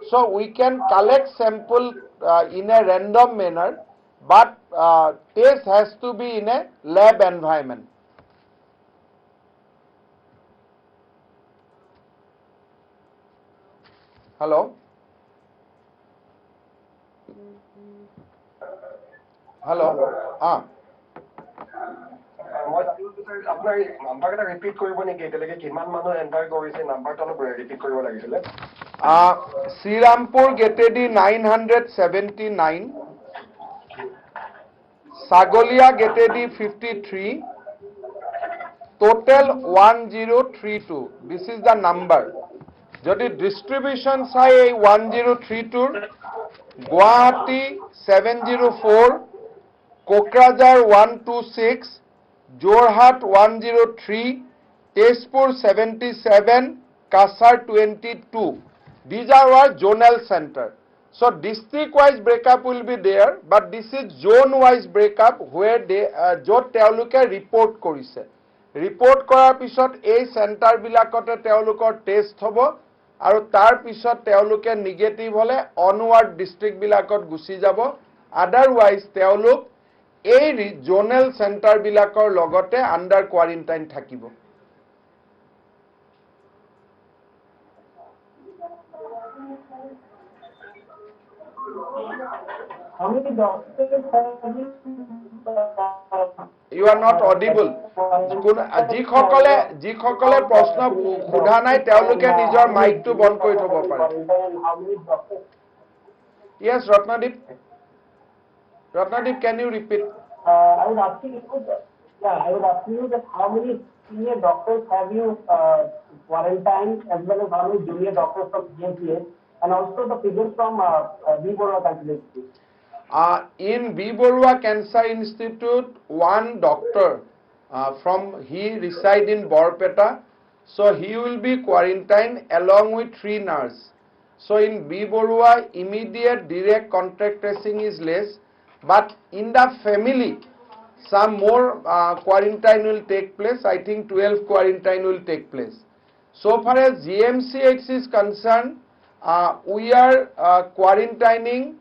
So we can collect sample in a random manner, but test has to be in a lab environment. Hello? Hello? আপোনাৰ নাম্বাৰটা ৰিপিট কৰিব নেকি এতিয়ালৈকে কিমান মানুহ এণ্টাৰ কৰিছে নাম্বাৰটো অলপ ৰিপিট কৰিব লাগিছিলে শ্ৰীৰামপুৰ গেটেদি 979, ছাগলীয়া গেটেদি 53, total 1032. This is the number. যদি ডিস্ট্রিবিউশন চাই এই 1032 Guwahati 704, Kokrajhar 126, Jorhat 103, Tezpur 77, Kasar 22. These are our zonal center. So district-wise breakup will be there, but this is zone-wise breakup where they jot তেওঁলোকে report কৰিছে. Report কৰাৰ পিছত এই center বিলাকতে তেওঁলোকৰ test হ'ব আৰু তাৰ পিছত তেওঁলোকে negative হলে onward district বিলাকত গুচি যাব. Otherwise তেওঁলোক এই zonal center বিলাকৰ লগতে under quarantine থাকিব. How many doctors have you? You are not audible. যিসকলে প্ৰশ্ন সোধা নাই তেওঁলোকে নিজৰ মাইকটো বন্ধ কৰি থব পাৰে. Yes, Ratnadeep. Ratnadeep, can you repeat? I was asking you, I was asking you that how many senior doctors have you quarantined, as well as how many junior doctors from GMCH, and also the figures from B. Borua Cancer Institute. In B. Borua Cancer Institute, one doctor he reside in Borpeta, so he will be quarantined along with 3 nurses. So in B. Borua, immediate direct contact tracing is less, but in the family, some more quarantine will take place. I think 12 quarantine will take place. So far as GMCH is concerned, we are quarantining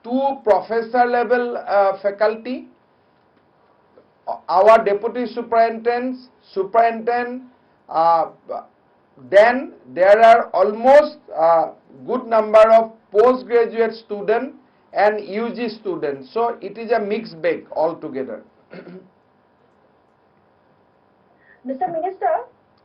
2 professor level faculty, our deputy superintendent, then there are almost good number of postgraduate students and UG students. So it is a mixed bag altogether. Mr. Minister,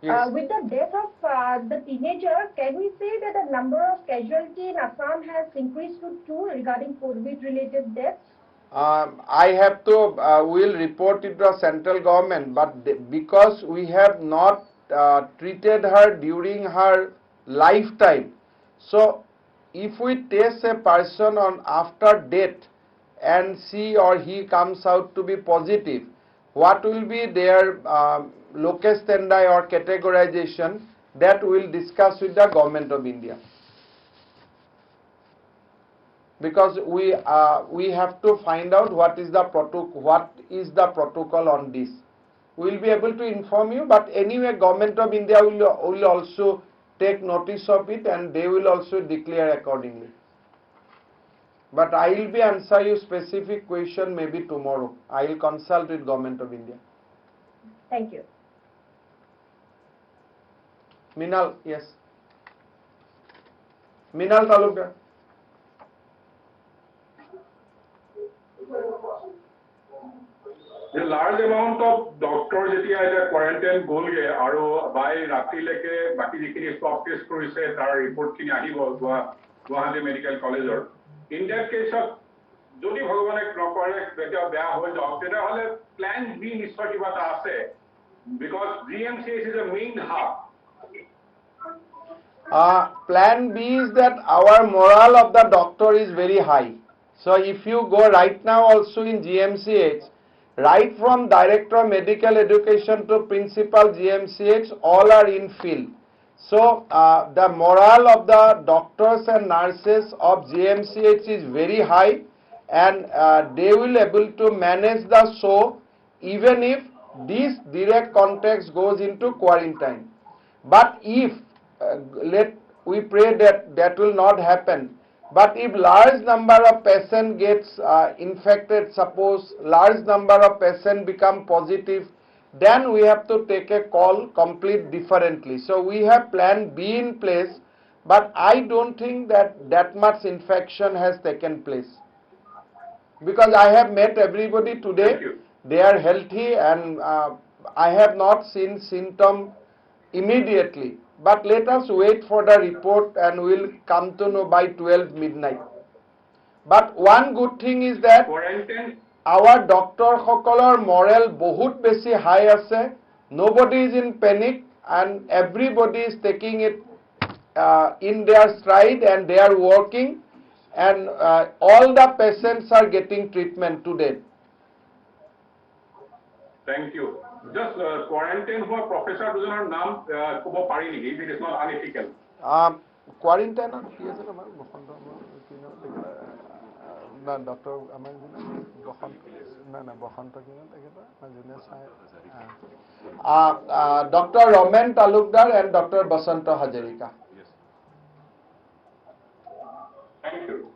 Yes. With the death of the teenager, can we say that the number of casualty in Assam has increased to 2 regarding COVID-related deaths? I have to, will report it to the central government, but because we have not treated her during her lifetime, so if we test a person on after death and she or he comes out to be positive, what will be their locus standi or categorization, that we will discuss with the government of India. Because we have to find out what is the protocol on this. We will be able to inform you, but anyway government of India will also take notice of it and they will also declare accordingly. But I will be answer you specific question maybe tomorrow. I will consult with government of India. Thank you. Minal, yes. Minal Talukdar. The large amount of doctors যেতিয়া এটা কোয়ারেন্টাইন গলগে আৰু বাই ৰাতিলৈকে বাকি যিখিনি স্টক টেষ্ট কৰিছে তাৰ ৰিপৰ্টখিনি আহিব গুৱাহাটী মেডিকেল কলেজৰ ইন দ্যাট কেছত যদি ভগৱানে নকৰে বেটা বেয়া হৈ যাওক তেতিয়াহ'লে প্ল্যান বি নিশ্চয় কিবা এটা আছে because GMCH is a main hub. Plan B is that our morale of the doctor is very high. So if you go right now also in GMCH, right from Director of Medical Education to Principal GMCH, all are in field. So the morale of the doctors and nurses of GMCH is very high, and they will able to manage the show even if this direct contact goes into quarantine. But if we pray that will not happen. But if large number of patient gets infected, suppose large number of patient become positive, then we have to take a call complete differently. So we have plan B in place, but I don't think that much infection has taken place. Because I have met everybody today, they are healthy and I have not seen symptom immediately. But let us wait for the report and we'll come to know by 12 midnight. But one good thing is that our doctor সকলৰ morale বহুত বেছি high আছে. Nobody is in panic and everybody is taking it in their stride and they are working. and all the patients are getting treatment today. Thank you. Just quarantine for Professor Dujanar naam kobo pari niki if it is not unethical. Quarantine কি আছে আমাৰ বসন্ত না ডক্টৰ আমাৰ বসন্ত না বসন্ত কি তেখেতৰ যোনে চাই Dr. Roman Talukdar and Dr. Basanta Hajarika. Thank you.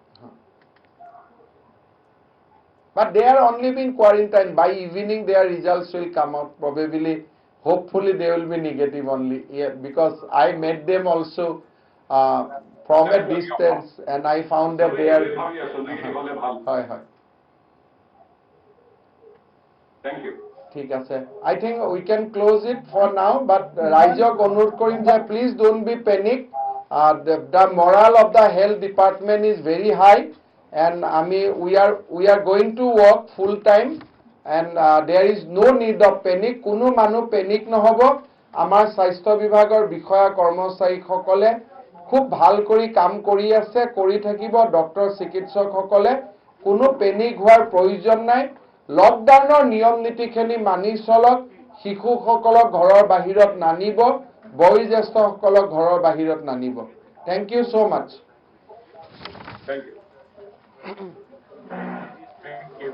But they are only being quarantined. By evening their results will come out. Probably, hopefully they will be negative only. Yeah, because I met them also from a distance and I found that they are... Thank you. ঠিক আছে I think we can close it for now, but রাইজক অনুৰোধ কৰিম যে please don't be panic. The morale of the health department is very high and we are going to work full time and there is no need of panic. কোনো মানুহ panic নহব. আমাৰ স্বাস্থ্য বিভাগৰ বিষয়া কৰ্মচাৰীসকলে খুব ভাল কৰি কাম কৰি আছে, কৰি থাকিব। ডক্টৰ চিকিৎসকসকলে কোনো panic হোৱাৰ প্ৰয়োজন নাই। লকডাউনৰ নিয়ম নীতিখিনি মানি চলক। শিশুসকলক ঘৰৰ বাহিৰত নানিব, বয়োজ্যেষ্ঠসকলক ঘৰৰ বাহিৰত নানিব। Thank you so much. Thank you. Thank you.